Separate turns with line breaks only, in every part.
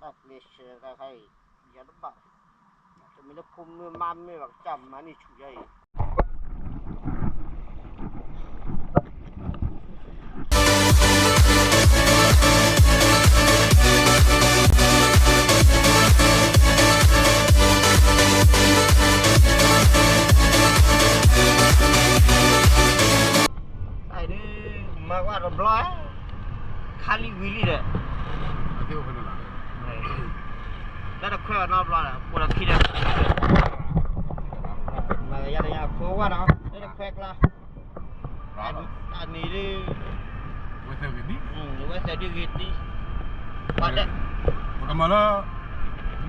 đặt về xe ra hay giá nó bảo cho mình nó không man mới bằng chậm mà đi chủ dây ai đi mà qua rồi lo khali wili đấy đó khoe nó lo là của là khi đấy mà giờ này phố quá đó đây là khoe là anh này đi quay xe đi đi bắt đấy
còn mà nó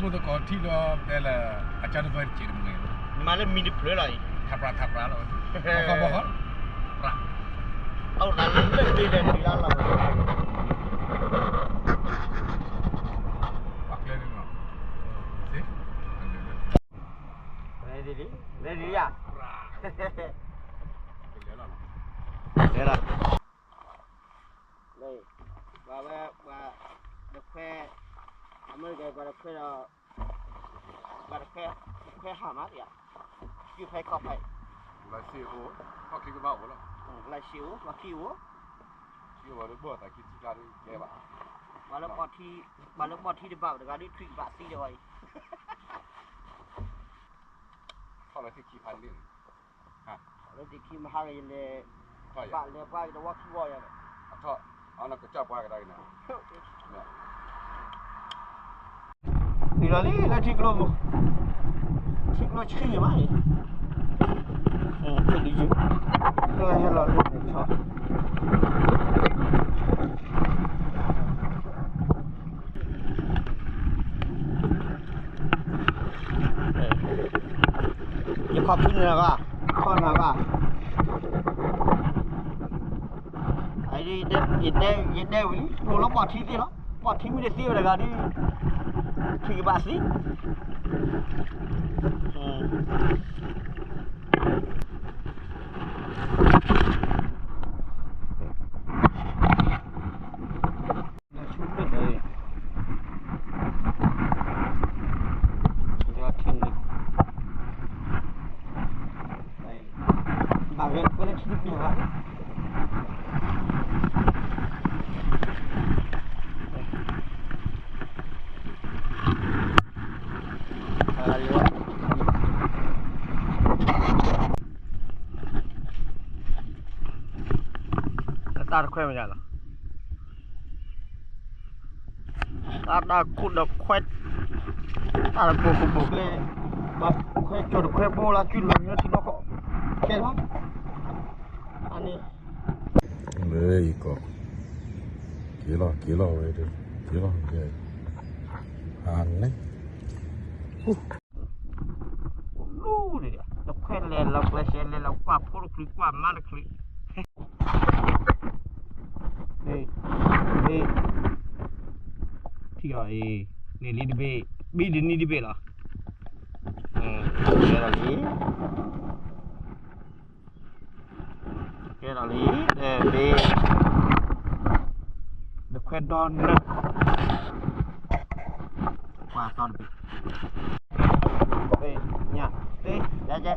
muốn tôi có thi đó đây là achar vật chỉ được người
mà lên mini play lại
tháp ra rồi không bao hết ra
tao đã lên đi lên đi ra là Ready ya? Đây là đây và được khoe mới cái và được khoe là và được khoe hàm á vậy chưa khoe cọp này
là siêu có khi cái bảo đó
là siêu và kiêu
vào được bữa tại khi ra đi nghe bạn
và lúc bọt thi được bảo được đi truy bạn đi rồi
เขาเลยที่ขี่พันนี่ฮะ
แล้วที่ขี่มาหาเลยบ้านเลยบ้านเราว่าขี้วอยอะไร
ทอดเอานักกระจับไว้ก็ได้นะเนี่ย
นี่เราดิเราที่กลัวขี้ไหมเป็นดีจริงเราให้เราเล่นชอบขอบคุณนะก็ข้อนะก็ไอ้นี่ยินได้วิโน่แล้วปอดที่สิเนาะปอดที่ไม่ได้สิอะไรกันนี่ที่บาสิตาดแควไม่ใช่หรอตาดกุดแควตาดบุกเลยแบบแควจุดแควโบราณจุดหลังเนี่ยที่นกเห็นไหมอันนี้
เลยก็กี่โลเลยดูกี่โลเยอะอันนี้
รู้เลยเราแควเล่นเราแควเชนเล่นเรากว่าพูดคลิกกว่ามันคลิกที่อะไรนี่ลีดเบบีดินี่ดิเบล่ะแค่อะไรเบเดควดอนนะว่าตอนไปเนี่ยแล้วจะ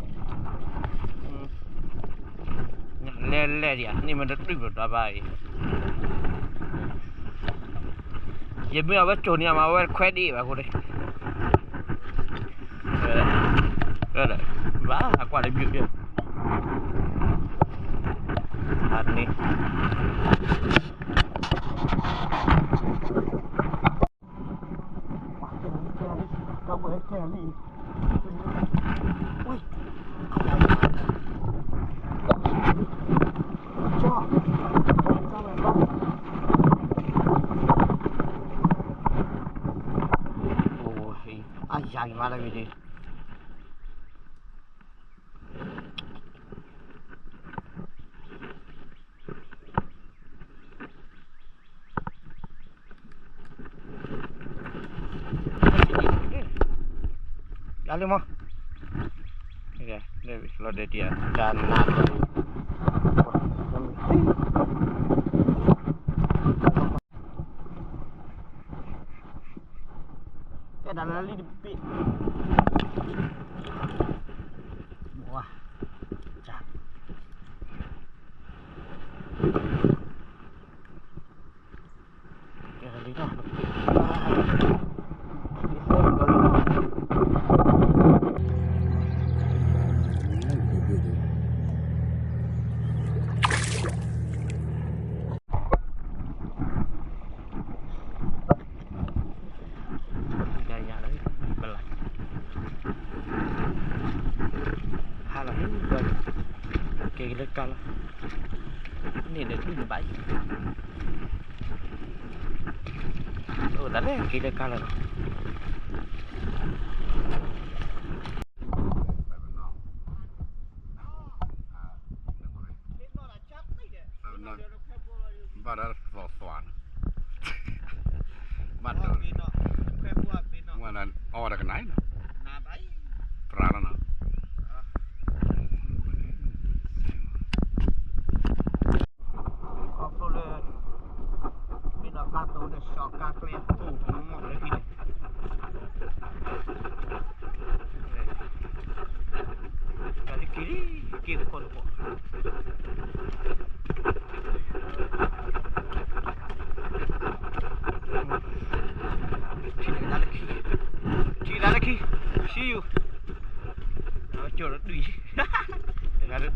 เล่นดิอ่ะนี่มันดึกๆตัวไปยังไม่เอาไว้โจนี่มาไว้แควดดีป่ะคุณเลยว้าหากว่าได้บิวเดียวอันนี้เราเปิดแค่นี้อุ้ยชอบอย่างมาแล้วมีดีอย่าลืมมั้งนี่เราเดี๋ยวจานนาน cái đó là đi bị wow chà cái là lý do cái cala ini ada tu baik. Oh, dah leh kita cala.
Bara swan. Bara. Mana orang kenai na?
Nah, baik.
Perana na.
Tôi để cho các lên tủ nó mọc lên thì cái kiri kiri con của chị đã khi see you nó chờ nó đi ra được